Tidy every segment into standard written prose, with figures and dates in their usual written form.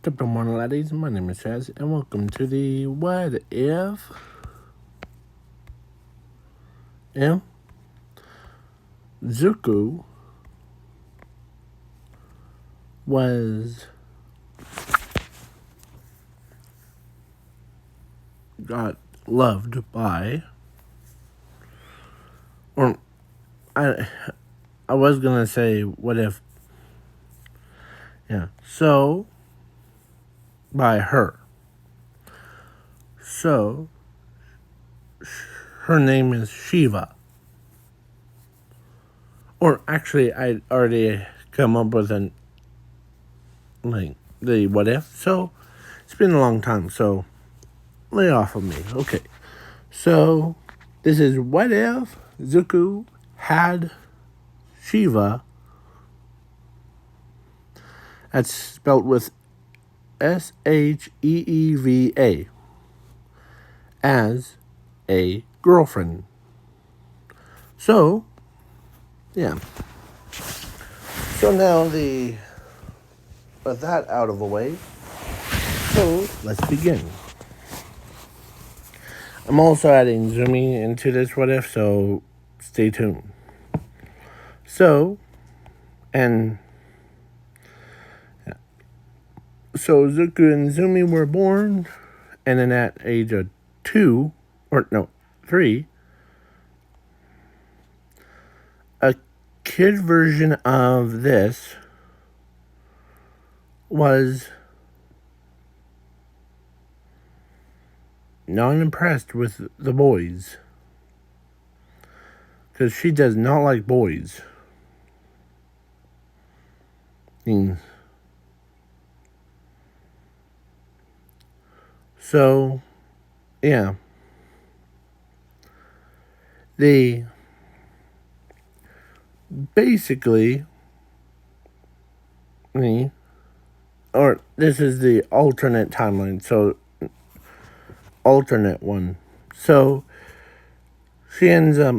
Good morning, laddies. My name is Chaz, and welcome to the What If Zuko was got loved by, or I was gonna say what if, so by her. So her name is Shiva. Or actually, I'd already come up with the what if. So it's been a long time. So lay off of me. Okay. So this is what if Zuko had Shiva. That's spelled with Sheeva as a girlfriend. So, yeah. So now with that out of the way, so let's begin. I'm also adding zooming into this what if, so stay tuned. So Zuko and Zumi were born, and then at age of 3, a kid version of this was not impressed with the boys, because she does not like boys. So, yeah. They basically, or this is the alternate timeline, so alternate one. So she ends up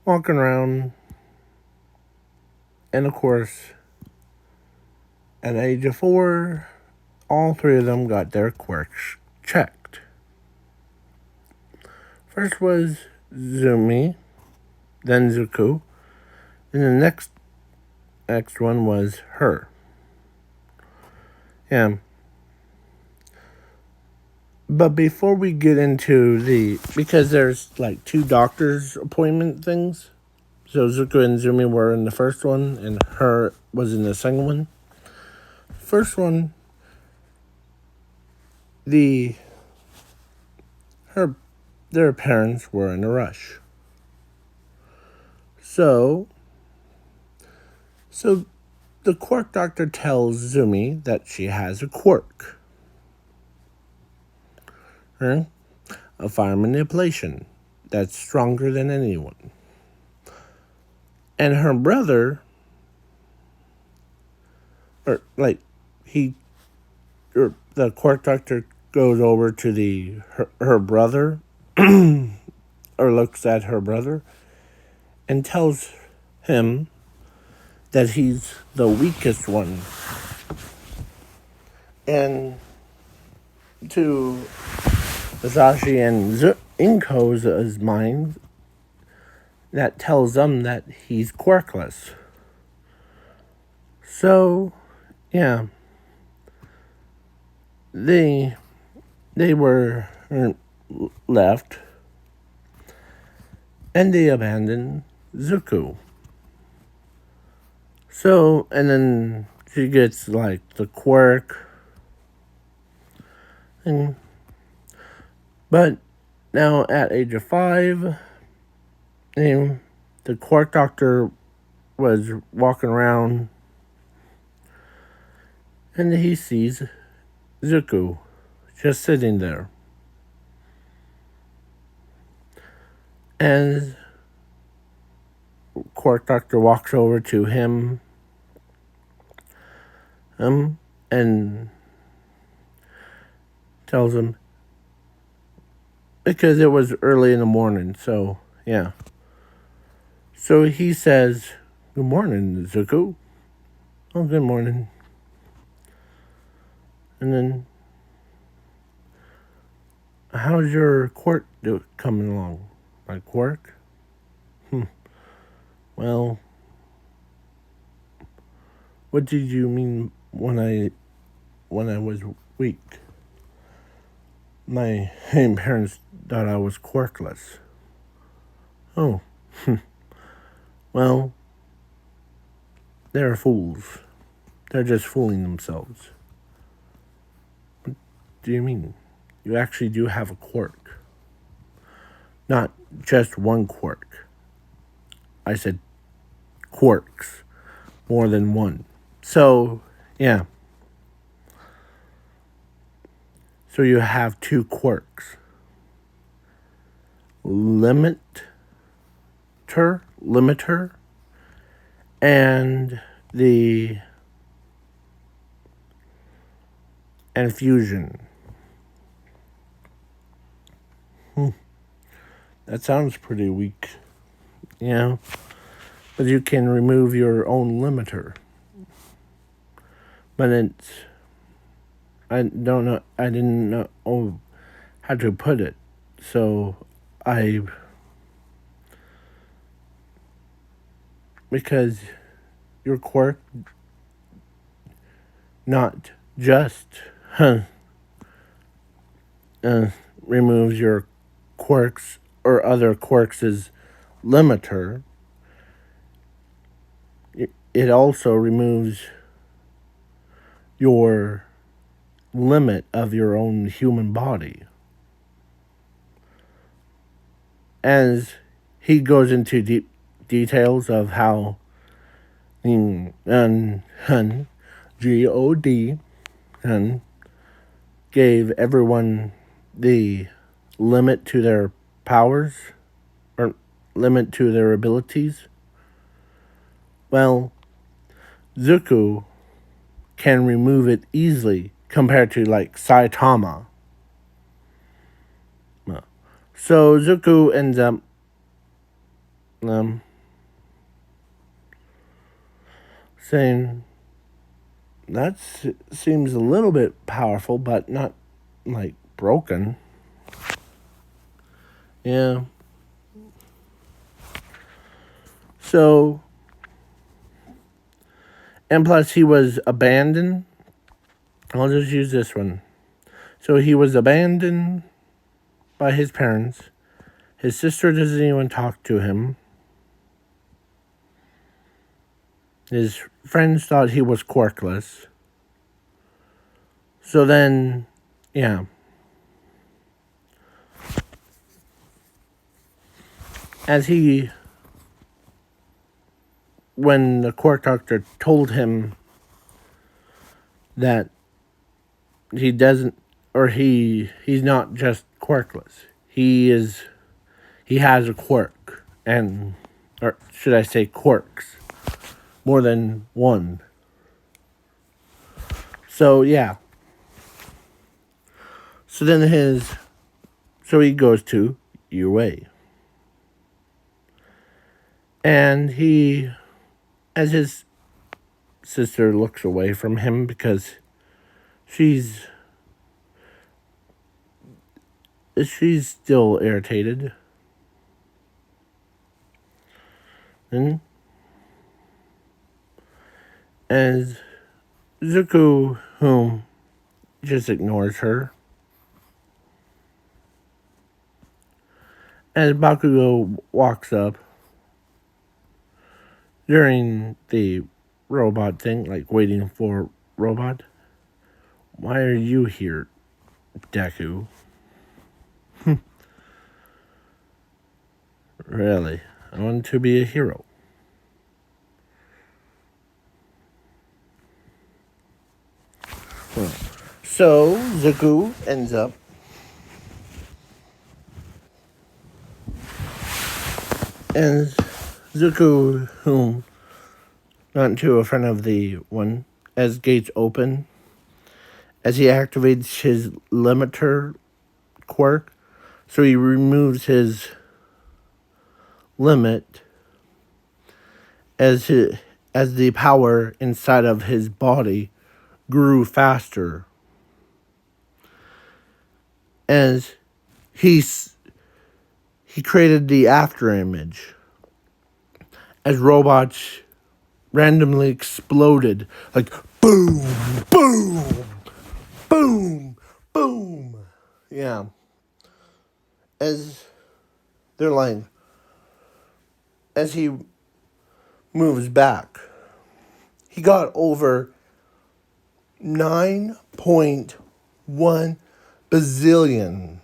walking around, and of course, at the age of 4, all 3 of them got their quirks checked. First was Zumi, then Zuko, and the next one was her. Yeah. But before we get into because there's like 2 doctor's appointment things. So Zuko and Zumi were in the first one, and her was in the second one. First one, their parents were in a rush. So the quirk doctor tells Zumi that she has a quirk. A fire manipulation that's stronger than anyone. And her brother, the quirk doctor goes over to her brother, or looks at her brother, and tells him that he's the weakest one. And to Zashi and Inko's mind, that tells them that he's quirkless. So, yeah. They were left, and they abandoned Zuko. So, and then she gets like the quirk. But now at age of 5, the quirk doctor was walking around, and he sees Zuko just sitting there. And quirk doctor walks over to him, and tells him, because it was early in the morning, so yeah. So he says, "Good morning, Zuko." "Oh, good morning." And then, "How's your quirk coming along?" "My quirk? Well, what did you mean when I was weak?" "My parents thought I was quirkless." "Oh, well, they're fools. They're just fooling themselves." "What do you mean? You actually do have a quirk. Not just one quirk. I said quirks. More than one. So, yeah. So you have two quirks. Limiter, and the and fusion. That sounds pretty weak. Yeah. But you can remove your own limiter. But I don't know, I didn't know how to put it. So because your quirk not just removes your quirks or other quirks' limiter, it also removes your limit of your own human body. As he goes into deep details of how God gave everyone the limit to their powers or limit to their abilities. Well, Zuko can remove it easily compared to like Saitama. So Zuko ends up saying, "That seems a little bit powerful, but not like broken." Yeah. So, and plus he was abandoned. I'll just use this one. So he was abandoned by his parents. His sister doesn't even talk to him. His friends thought he was quirkless. So then, yeah. When the quirk doctor told him that he doesn't, or he's not just quirkless. He has a quirk, or should I say quirks, more than one. So yeah. So he goes to UA. And as his sister looks away from him because she's still irritated. And as Zuko, whom just ignores her, as Bakugo walks up during the robot thing, like waiting for robot. "Why are you here, Deku?" "Really? I want to be a hero." So Zuko ends up and Zuko, whom not to a friend of the one, as gates open, as he activates his limiter quirk, so he removes his limit as as the power inside of his body grew faster, as he created the after image as robots randomly exploded, like boom, boom, boom, boom. Yeah. As they're like, as he moves back, he got over 9.1 bazillion.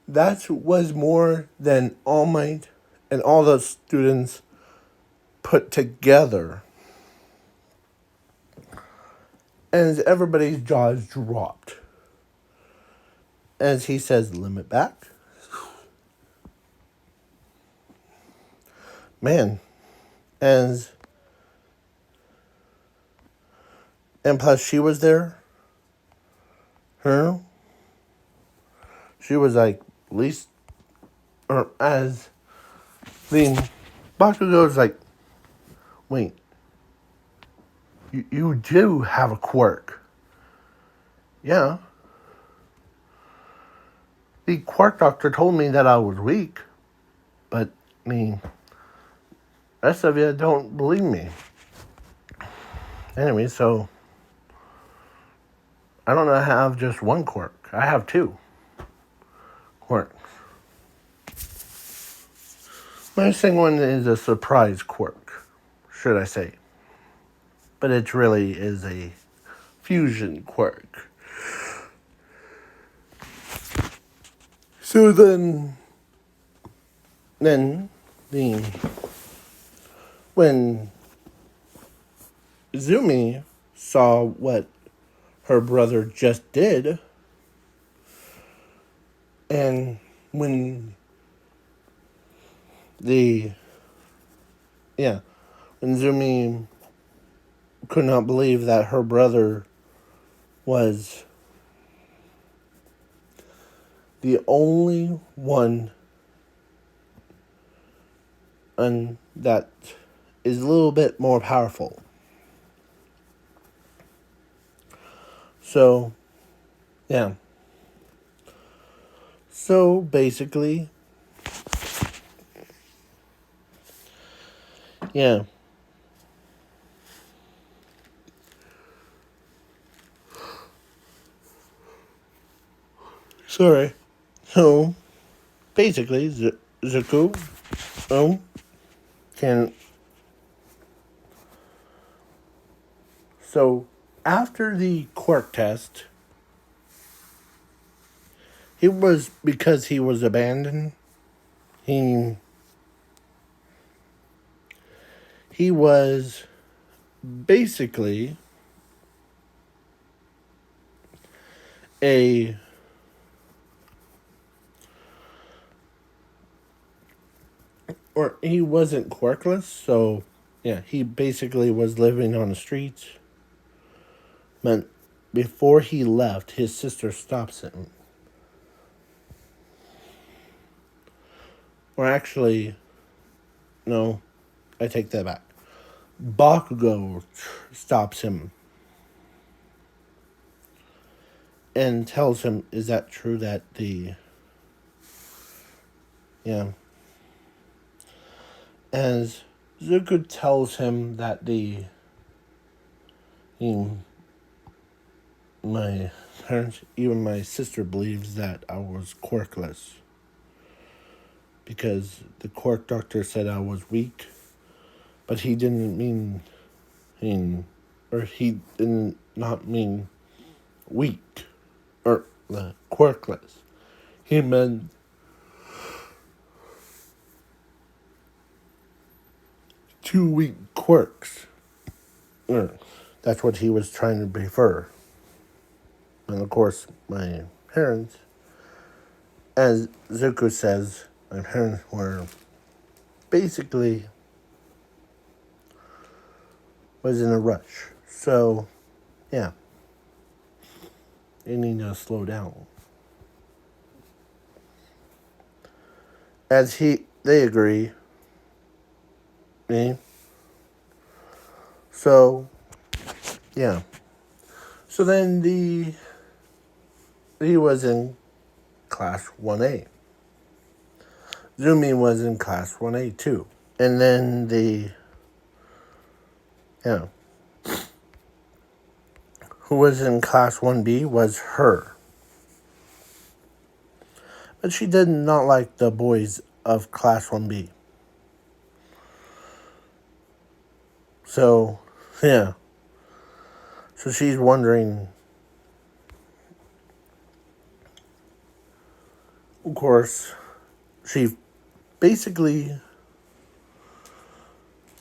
That was more than All Might and all the students put together. And everybody's jaws dropped. As he says, limit back. Man. And plus she was there. Her. She was like, at least, or as the Bakugo's like, wait, you do have a quirk. Yeah. The quirk doctor told me that I was weak, but the rest of you don't believe me. Anyway, so I don't have just one quirk. I have two quirks. My second one is a surprise quirk, should I say. But it really is a fusion quirk. So then when Izumi saw what her brother just did, and when Izumi could not believe that her brother was the only one and that is a little bit more powerful. So, yeah. So, basically, yeah. Sorry. So, basically, Zuko can... So, after the quirk test, because he was abandoned, he was basically he wasn't quirkless, so yeah, he basically was living on the streets. But before he left, his sister stops him. Or actually, no, I take that back. Bakugo stops him and tells him, is that true that as Zuko tells him that my parents, even my sister believes that I was quirkless. Because the quirk doctor said I was weak, but he didn't he did not mean weak or quirkless. He meant two weak quirks. That's what he was trying to prefer. And of course, my parents, as Zuko says, my parents were basically was in a rush. So, yeah. They need to slow down. As they agree, Me. So, yeah. So then he was in class 1A. Zumi was in class 1A too. And then who was in class 1B was her. But she did not like the boys of class 1B. So, yeah. So she's wondering, of course, she basically,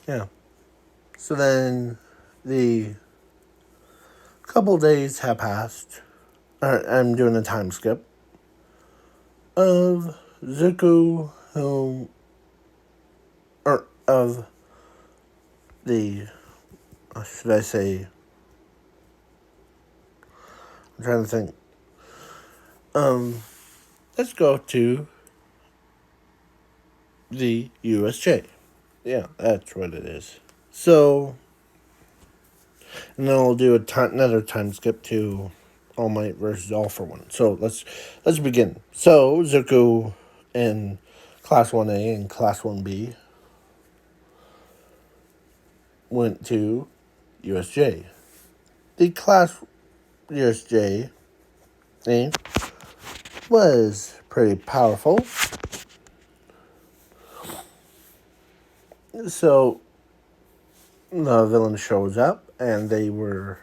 yeah. So then the couple days have passed. I'm doing a time skip of Zuko, or of the, should I say, I'm trying to think. Let's go to the USJ. Yeah, that's what it is. So, and then I'll do another time skip to All Might versus All for One. So let's begin. So Zuko in Class 1A and Class 1B went to USJ. The Class USJ was pretty powerful. So the villain shows up and they were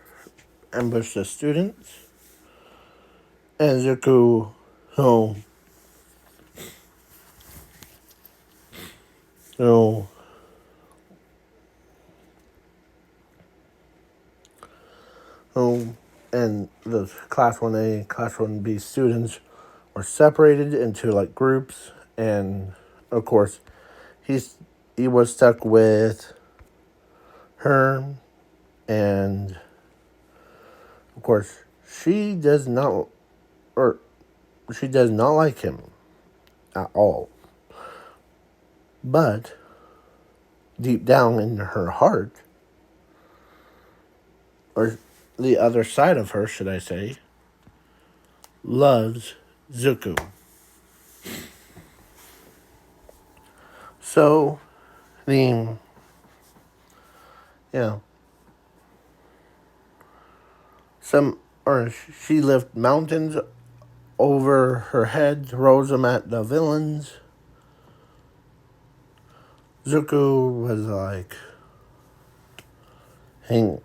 ambushed the students. And Zuko, and the Class 1A and Class 1B students were separated into like groups, and of course he was stuck with her, and of course she does not like him at all. But deep down in her heart, or the other side of her, should I say, loves Zuko. So, she lifted mountains over her head, throws them at the villains. Zuko was like, hey,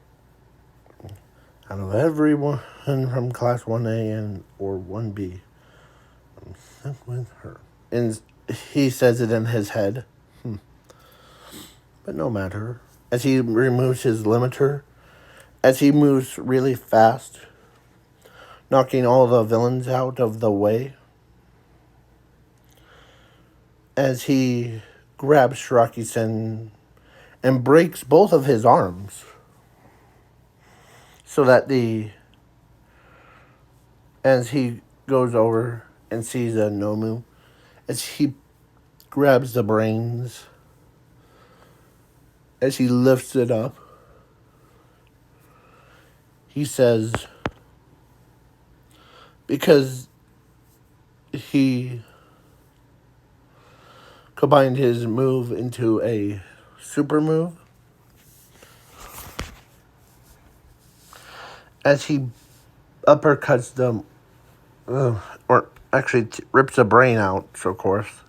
out of everyone from Class 1A or 1B, I'm stuck with her. And he says it in his head. But no matter. As he removes his limiter, as he moves really fast, knocking all the villains out of the way, as he grabs Shiraki-sen and breaks both of his arms, so that as he goes over and sees a Nomu, as he grabs the brains, as he lifts it up, he says, because he combined his move into a super move, as he uppercuts them, or actually rips a brain out, of course,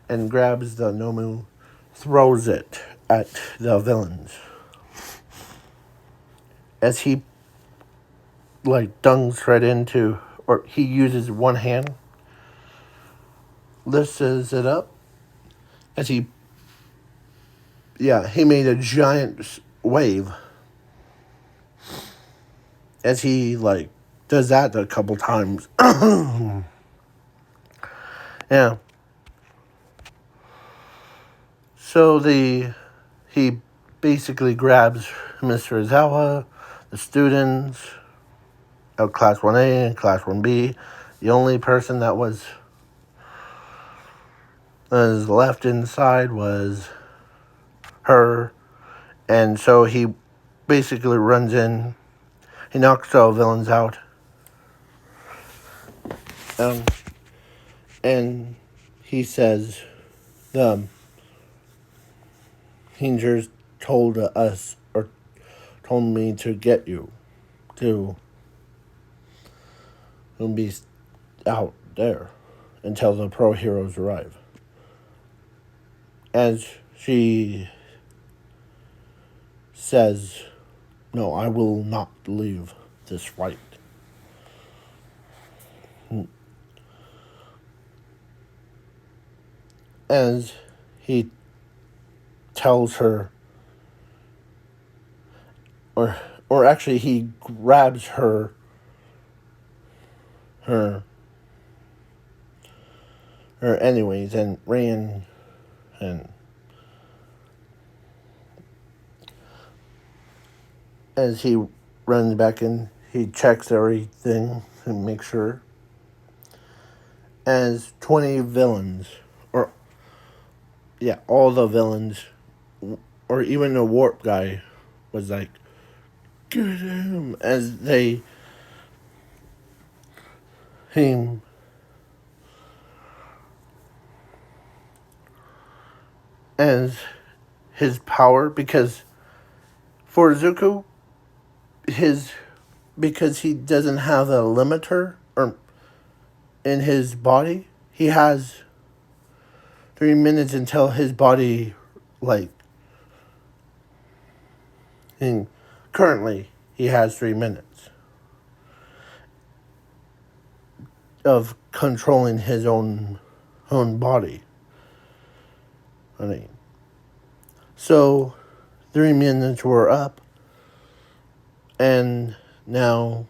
and grabs the Nomu, throws it at the villains. As he dunks right into, or he uses one hand, lifts it up, as he made a giant wave. As he does that a couple times. Yeah. So he basically grabs Mr. Izawa, the students of Class 1A and Class 1B. The only person that was left inside was her, and so he basically runs in. He knocks all the villains out. And he says, the Rangers told us, or told me to get you to be out there until the pro heroes arrive. As she says, no, I will not leave this fight. As he tells her, or actually he grabs her anyways, and ran, and as he runs back in, he checks everything and makes sure. As 20 villains, or yeah, all the villains, or even the warp guy was like, get him, as they him as his power, because for Zuko, because he doesn't have a limiter or in his body, he has 3 minutes until his body, like, and currently he has 3 minutes of controlling his own body. I mean, so 3 minutes were up, and now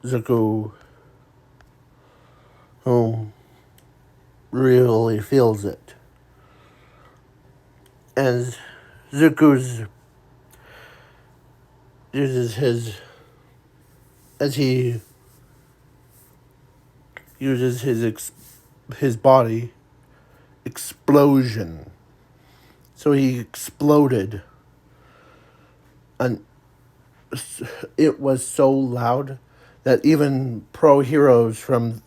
Zuko, who really feels it, as Zuko's uses his, as he uses his body explosion. So he exploded, and it was so loud that even pro heroes from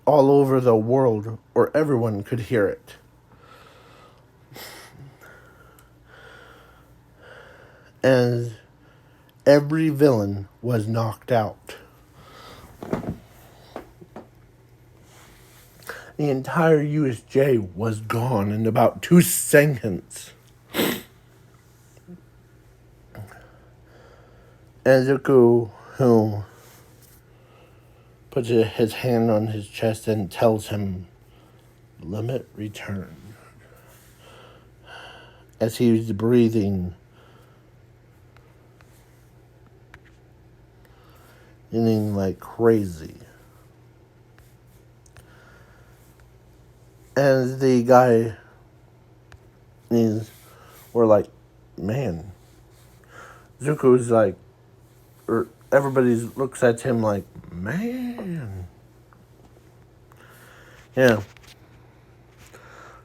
all over the world, or everyone, could hear it. And every villain was knocked out. The entire USJ was gone in about 2 seconds. And Zuko, who puts his hand on his chest and tells him, limit return. As he's breathing, like crazy. And the guy we're like, man, Zuko's like, or everybody looks at him like, man. Yeah.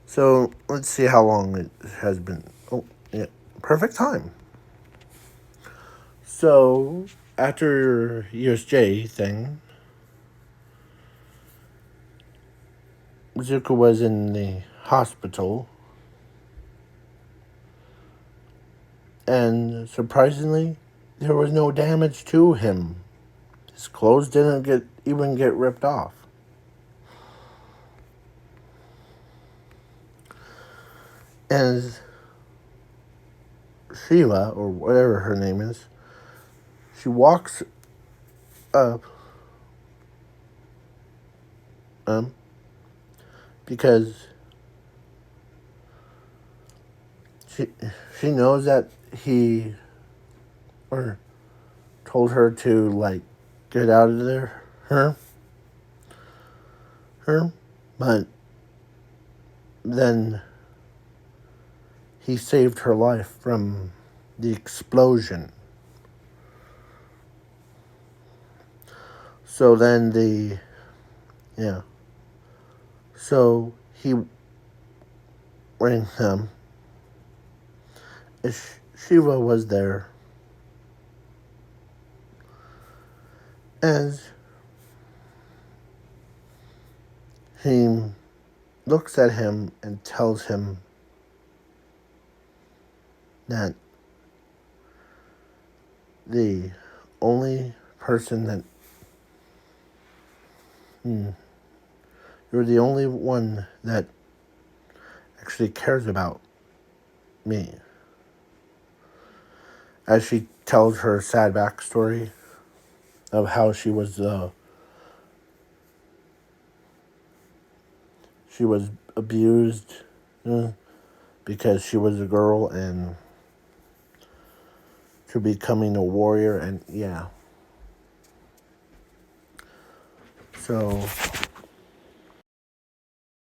So let's see how long it has been. Oh, yeah, perfect time. So after USJ thing, Zuko was in the hospital, and surprisingly, there was no damage to him. His clothes didn't even get ripped off. And Sheeva, or whatever her name is, she walks up because she knows that he or told her to, like, get out of there, her, but then he saved her life from the explosion. So then so he rang him Shiva was there, and he looks at him and tells him that the only person that you're the only one that actually cares about me. As she tells her sad backstory of how she was abused because she was a girl and to becoming a warrior, and yeah. So